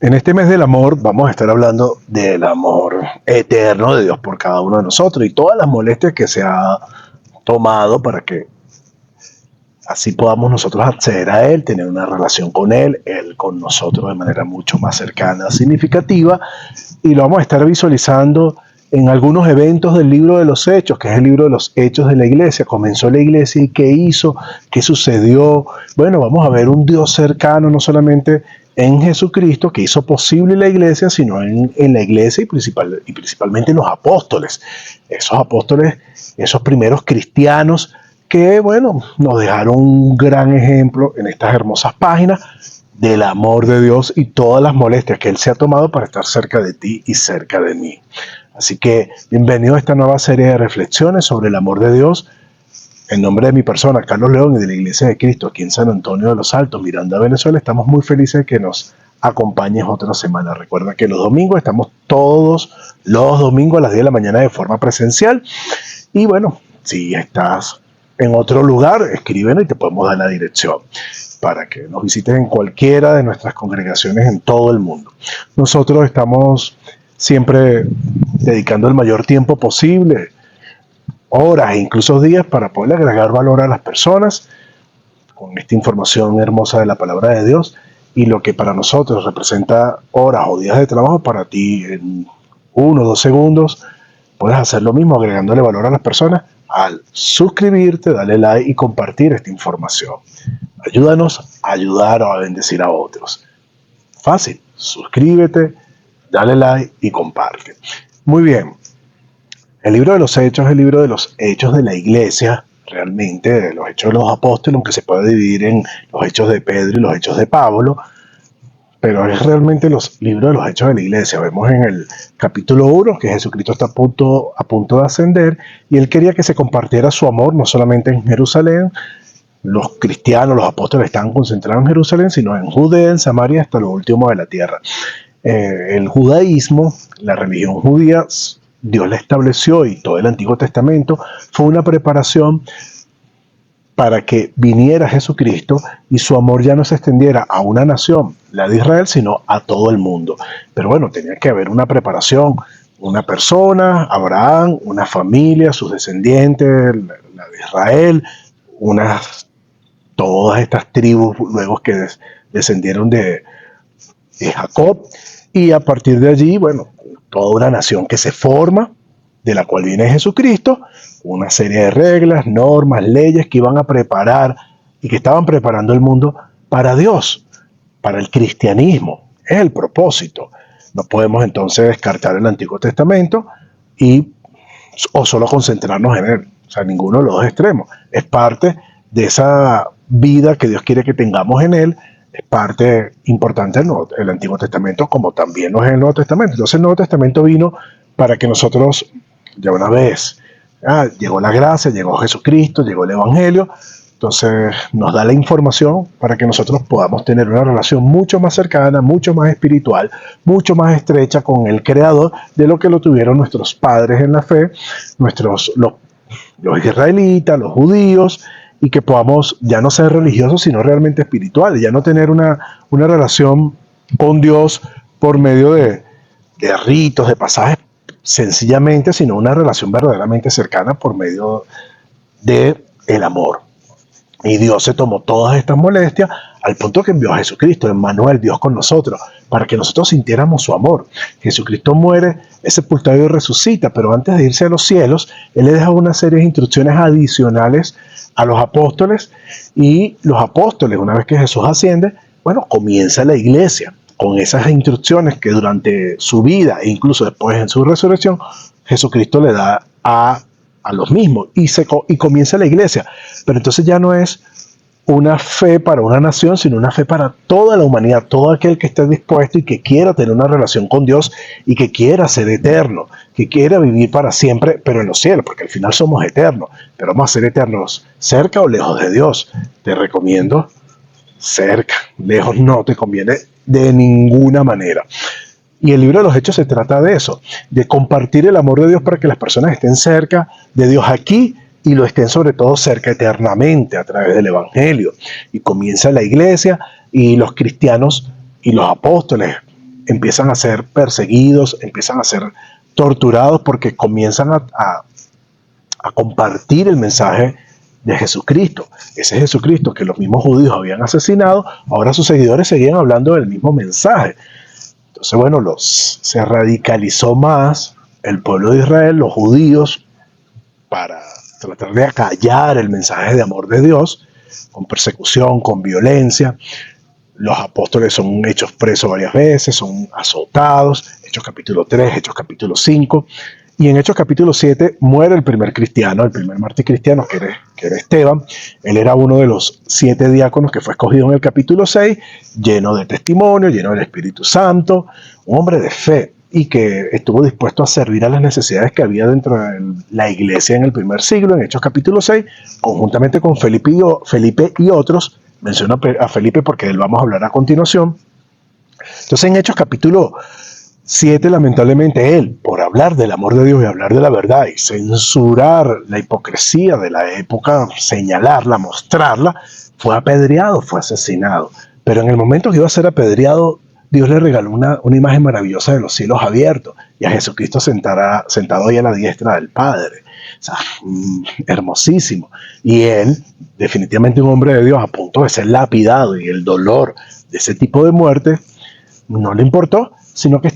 En este mes del amor vamos a estar hablando del amor eterno de Dios por cada uno de nosotros y todas las molestias que se ha tomado para que así podamos nosotros acceder a Él, tener una relación con Él con nosotros de manera mucho más cercana, significativa, y lo vamos a estar visualizando en algunos eventos del libro de los Hechos, que es el libro de los Hechos de la Iglesia. Comenzó la Iglesia y ¿qué hizo? ¿Qué sucedió? Bueno, vamos a ver un Dios cercano, no solamente en Jesucristo, que hizo posible la Iglesia, sino en la Iglesia y principalmente en los apóstoles. Esos apóstoles, esos primeros cristianos que, bueno, nos dejaron un gran ejemplo en estas hermosas páginas del amor de Dios y todas las molestias que Él se ha tomado para estar cerca de ti y cerca de mí. Así que bienvenido a esta nueva serie de reflexiones sobre el amor de Dios. En nombre de mi persona, Carlos León, y de la Iglesia de Cristo aquí en San Antonio de los Altos, Miranda, Venezuela, estamos muy felices de que nos acompañes otra semana. Recuerda que los domingos estamos todos los domingos a las 10 de la mañana de forma presencial. Y bueno, si estás en otro lugar, escríbenos y te podemos dar la dirección para que nos visites en cualquiera de nuestras congregaciones en todo el mundo. Nosotros estamos siempre dedicando el mayor tiempo posible, horas e incluso días, para poder agregar valor a las personas con esta información hermosa de la palabra de Dios, y lo que para nosotros representa horas o días de trabajo, para ti en 1 o 2 segundos puedes hacer lo mismo, agregándole valor a las personas al suscribirte, darle like y compartir esta información. Ayúdanos a ayudar o a bendecir a otros. Fácil, suscríbete, dale like y comparte. Muy bien. El libro de los Hechos es el libro de los Hechos de la Iglesia, realmente, de los Hechos de los Apóstoles, aunque se puede dividir en los Hechos de Pedro y los Hechos de Pablo, pero es realmente los libros de los Hechos de la Iglesia. Vemos en el capítulo 1 que Jesucristo está a punto de ascender, y Él quería que se compartiera su amor, no solamente en Jerusalén. Los cristianos, los apóstoles estaban concentrados en Jerusalén, sino en Judea, en Samaria, hasta lo último de la tierra. El judaísmo, la religión judía, Dios la estableció, y todo el Antiguo Testamento fue una preparación para que viniera Jesucristo y su amor ya no se extendiera a una nación, la de Israel, sino a todo el mundo. Pero bueno, tenía que haber una preparación, una persona, Abraham, una familia, sus descendientes, la de Israel, todas estas tribus luego que descendieron de Jacob, y a partir de allí, bueno, toda una nación que se forma, de la cual viene Jesucristo, una serie de reglas, normas, leyes que iban a preparar y que estaban preparando el mundo para Dios, para el cristianismo. Es el propósito. No podemos entonces descartar el Antiguo Testamento o solo concentrarnos en él. O sea, ninguno de los dos extremos. Es parte de esa vida que Dios quiere que tengamos en él. Es parte importante del Antiguo Testamento, como también lo es el Nuevo Testamento. Entonces el Nuevo Testamento vino para que nosotros, ya una vez, llegó la gracia, llegó Jesucristo, llegó el Evangelio, entonces nos da la información para que nosotros podamos tener una relación mucho más cercana, mucho más espiritual, mucho más estrecha con el Creador, de lo que lo tuvieron nuestros padres en la fe, los israelitas, los judíos, y que podamos ya no ser religiosos, sino realmente espirituales, ya no tener una relación con Dios por medio de ritos, de pasajes, sencillamente, sino una relación verdaderamente cercana por medio de el amor. Y Dios se tomó todas estas molestias al punto que envió a Jesucristo, Emmanuel, Dios con nosotros, para que nosotros sintiéramos su amor. Jesucristo muere, es sepultado y resucita, pero antes de irse a los cielos, Él le deja una serie de instrucciones adicionales a los apóstoles, y los apóstoles, una vez que Jesús asciende, bueno, comienza la iglesia con esas instrucciones que durante su vida e incluso después en su resurrección, Jesucristo le da a los mismos, y comienza la iglesia. Pero entonces ya no es una fe para una nación, sino una fe para toda la humanidad, todo aquel que esté dispuesto y que quiera tener una relación con Dios y que quiera ser eterno, que quiera vivir para siempre, pero en los cielos, porque al final somos eternos, pero vamos a ser eternos cerca o lejos de Dios. Te recomiendo cerca, lejos no te conviene de ninguna manera. Y el libro de los Hechos se trata de eso, de compartir el amor de Dios para que las personas estén cerca de Dios aquí y lo estén sobre todo cerca eternamente a través del Evangelio. Y comienza la iglesia y los cristianos y los apóstoles empiezan a ser perseguidos, empiezan a ser torturados porque comienzan a compartir el mensaje de Jesucristo. Ese Jesucristo que los mismos judíos habían asesinado, ahora sus seguidores seguían hablando del mismo mensaje. Entonces, bueno, se radicalizó más el pueblo de Israel, los judíos, para tratar de acallar el mensaje de amor de Dios, con persecución, con violencia. Los apóstoles son hechos presos varias veces, son azotados, Hechos capítulo 3, Hechos capítulo 5, y en Hechos capítulo 7 muere el primer cristiano, el primer mártir cristiano, que era Esteban. Él era uno de los 7 diáconos que fue escogido en el capítulo 6, lleno de testimonio, lleno del Espíritu Santo, un hombre de fe, y que estuvo dispuesto a servir a las necesidades que había dentro de la iglesia en el primer siglo, en Hechos capítulo 6, conjuntamente con Felipe y otros. Menciono a Felipe porque de él vamos a hablar a continuación. Entonces, en Hechos capítulo 7, lamentablemente, él, por hablar del amor de Dios y hablar de la verdad y censurar la hipocresía de la época, señalarla, mostrarla, fue apedreado, fue asesinado. Pero en el momento que iba a ser apedreado, Dios le regaló una imagen maravillosa de los cielos abiertos y a Jesucristo sentado ahí a la diestra del Padre. O sea, hermosísimo. Y él, definitivamente un hombre de Dios, a punto de ser lapidado, y el dolor de ese tipo de muerte no le importó, sino que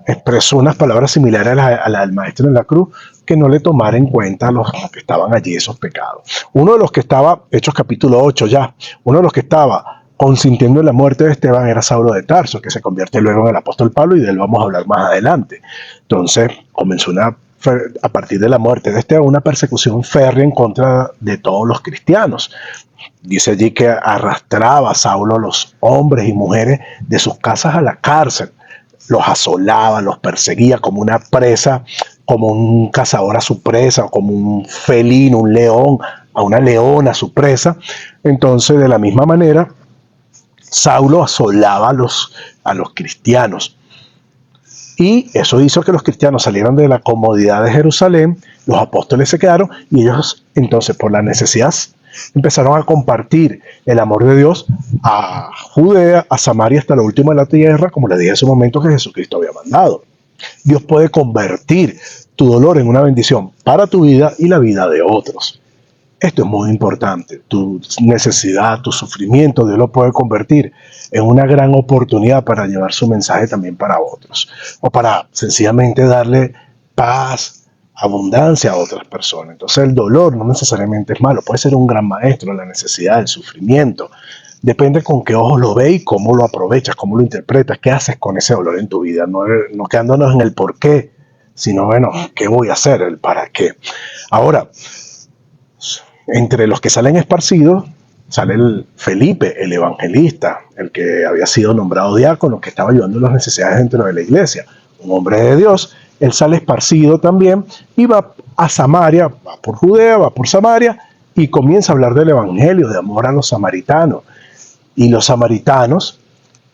expresó unas palabras similares a la del maestro en la cruz, que no le tomara en cuenta a los que estaban allí esos pecados. Uno de los que estaba, Hechos capítulo 8 ya, uno de los que estaba consintiendo en la muerte de Esteban era Saulo de Tarso, que se convierte luego en el apóstol Pablo, y de él vamos a hablar más adelante. Entonces comenzó a partir de la muerte de Esteban, una persecución férrea en contra de todos los cristianos. Dice allí que arrastraba a Saulo a los hombres y mujeres de sus casas a la cárcel, los asolaba, los perseguía como una presa, como un cazador a su presa, o como un felino, un león a una leona a su presa. Entonces, de la misma manera, Saulo asolaba a los cristianos. Y eso hizo que los cristianos salieran de la comodidad de Jerusalén, los apóstoles se quedaron, y ellos entonces, por la necesidad, empezaron a compartir el amor de Dios a Judea, a Samaria, hasta lo último de la tierra, como les dije en su momento que Jesucristo había mandado. Dios puede convertir tu dolor en una bendición para tu vida y la vida de otros. Esto es muy importante. Tu necesidad, tu sufrimiento, Dios lo puede convertir en una gran oportunidad para llevar su mensaje también para otros, o para sencillamente darle paz, abundancia a otras personas. Entonces, el dolor no necesariamente es malo, puede ser un gran maestro, la necesidad, el sufrimiento. Depende con qué ojos lo ves y cómo lo aprovechas, cómo lo interpretas, qué haces con ese dolor en tu vida. No quedándonos en el por qué, sino, bueno, ¿qué voy a hacer? El para qué. Ahora, entre los que salen esparcidos, sale el Felipe, el evangelista, el que había sido nombrado diácono, que estaba ayudando a las necesidades dentro de la iglesia. Un hombre de Dios, él sale esparcido también y va a Samaria, va por Judea, va por Samaria y comienza a hablar del evangelio, de amor a los samaritanos. Y los samaritanos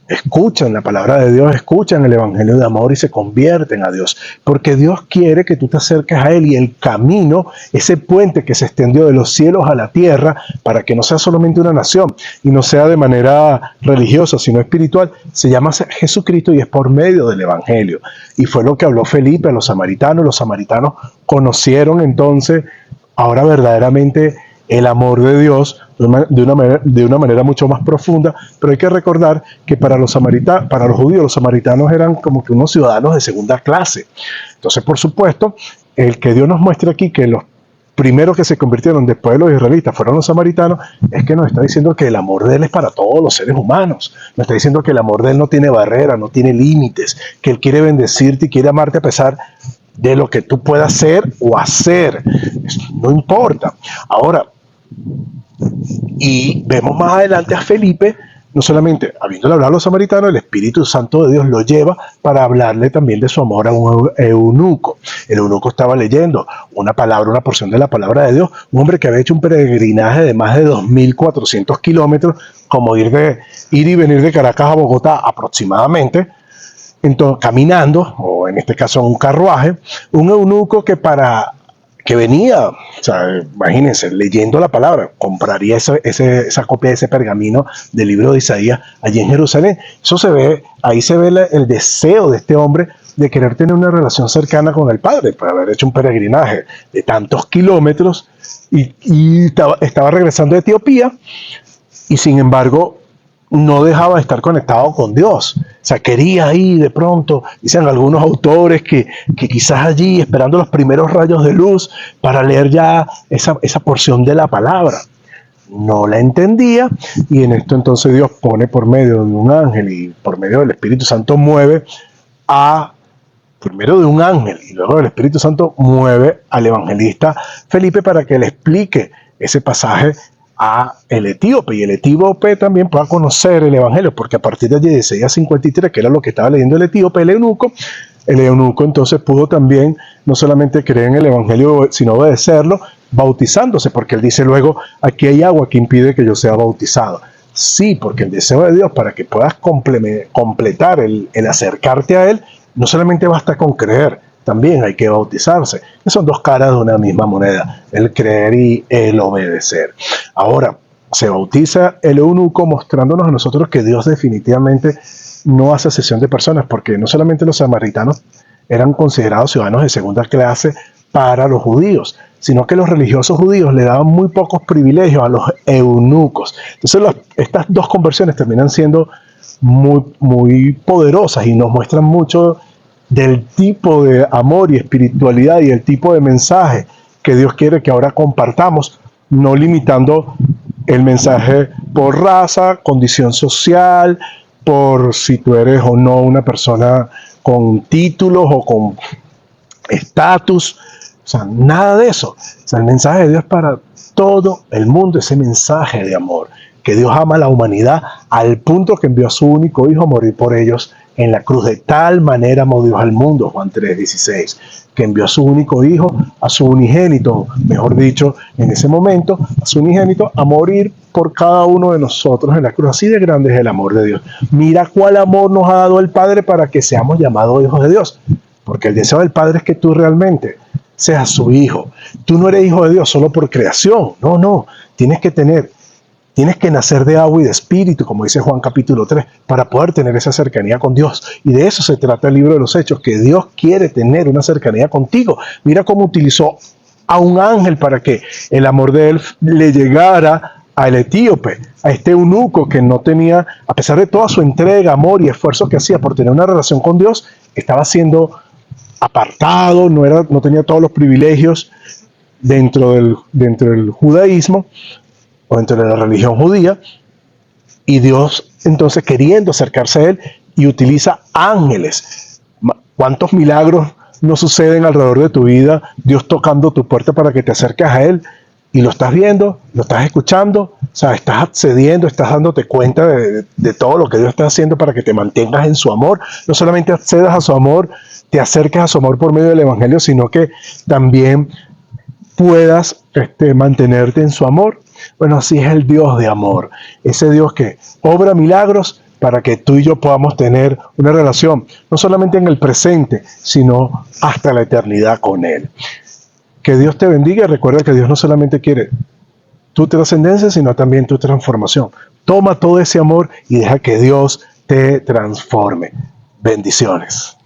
escuchan la palabra de Dios, escuchan el evangelio de amor y se convierten a Dios, porque Dios quiere que tú te acerques a Él, y el camino, ese puente que se extendió de los cielos a la tierra, para que no sea solamente una nación y no sea de manera religiosa, sino espiritual, se llama Jesucristo, y es por medio del evangelio. Y fue lo que habló Felipe a los samaritanos conocieron entonces ahora verdaderamente el amor de Dios de una manera mucho más profunda. Pero hay que recordar que para los judíos, los samaritanos eran como que unos ciudadanos de segunda clase. Entonces, por supuesto, el que Dios nos muestre aquí que los primeros que se convirtieron después de los israelitas fueron los samaritanos, es que nos está diciendo que el amor de Él es para todos los seres humanos. Nos está diciendo que el amor de Él no tiene barreras, no tiene límites, que Él quiere bendecirte y quiere amarte a pesar de lo que tú puedas ser o hacer. Eso no importa. Ahora, y vemos más adelante a Felipe, no solamente habiéndole hablado a los samaritanos, el Espíritu Santo de Dios lo lleva para hablarle también de su amor a un eunuco. El eunuco estaba leyendo una porción de la palabra de Dios, un hombre que había hecho un peregrinaje de más de 2.400 kilómetros, como ir y venir de Caracas a Bogotá aproximadamente, entonces, caminando, o en este caso en un carruaje, un eunuco que que venía, o sea, imagínense, leyendo la palabra, compraría esa copia de ese pergamino del libro de Isaías allí en Jerusalén. Eso se ve, ahí se ve el deseo de este hombre de querer tener una relación cercana con el Padre, por haber hecho un peregrinaje de tantos kilómetros y estaba regresando de Etiopía y sin embargo no dejaba de estar conectado con Dios. O sea, quería ahí de pronto, dicen algunos autores que quizás allí esperando los primeros rayos de luz para leer ya esa porción de la palabra. No la entendía y en esto entonces Dios pone por medio de un ángel y por medio del Espíritu Santo mueve primero de un ángel y luego del Espíritu Santo mueve al evangelista Felipe para que le explique ese pasaje a el etíope y el etíope también pueda conocer el evangelio, porque a partir de allí de Isaías 53, que era lo que estaba leyendo el etíope, el eunuco entonces pudo también no solamente creer en el evangelio, sino obedecerlo, bautizándose, porque él dice luego, aquí hay agua que impide que yo sea bautizado. Sí, porque el deseo de Dios para que puedas completar el acercarte a Él, no solamente basta con creer, también hay que bautizarse. Son dos caras de una misma moneda, el creer y el obedecer. Ahora, se bautiza el eunuco mostrándonos a nosotros que Dios definitivamente no hace acepción de personas, porque no solamente los samaritanos eran considerados ciudadanos de segunda clase para los judíos, sino que los religiosos judíos le daban muy pocos privilegios a los eunucos. Entonces estas dos conversiones terminan siendo muy, muy poderosas y nos muestran mucho del tipo de amor y espiritualidad y el tipo de mensaje que Dios quiere que ahora compartamos, no limitando el mensaje por raza, condición social, por si tú eres o no una persona con títulos o con estatus, o sea, nada de eso. O sea, el mensaje de Dios para todo el mundo, ese mensaje de amor, que Dios ama a la humanidad al punto que envió a su único hijo a morir por ellos en la cruz. De tal manera amó Dios al mundo, Juan 3:16, que envió a su único hijo, a su unigénito, mejor dicho, en ese momento, a su unigénito, a morir por cada uno de nosotros en la cruz. Así de grande es el amor de Dios. Mira cuál amor nos ha dado el Padre para que seamos llamados hijos de Dios. Porque el deseo del Padre es que tú realmente seas su hijo. Tú no eres hijo de Dios solo por creación. No. Tienes que nacer de agua y de espíritu, como dice Juan capítulo 3, para poder tener esa cercanía con Dios. Y de eso se trata el libro de los Hechos, que Dios quiere tener una cercanía contigo. Mira cómo utilizó a un ángel para que el amor de él le llegara al etíope, a este eunuco que no tenía, a pesar de toda su entrega, amor y esfuerzo que hacía por tener una relación con Dios, estaba siendo apartado, no tenía todos los privilegios dentro del judaísmo o dentro de la religión judía, y Dios entonces queriendo acercarse a él y utiliza ángeles. ¿Cuántos milagros no suceden alrededor de tu vida? Dios tocando tu puerta para que te acerques a él y lo estás viendo, lo estás escuchando, o sea, estás accediendo, estás dándote cuenta de todo lo que Dios está haciendo para que te mantengas en su amor. No solamente accedas a su amor, te acerques a su amor por medio del evangelio, sino que también puedas mantenerte en su amor. Bueno, así es el Dios de amor, ese Dios que obra milagros para que tú y yo podamos tener una relación, no solamente en el presente, sino hasta la eternidad con Él. Que Dios te bendiga y recuerda que Dios no solamente quiere tu trascendencia, sino también tu transformación. Toma todo ese amor y deja que Dios te transforme. Bendiciones.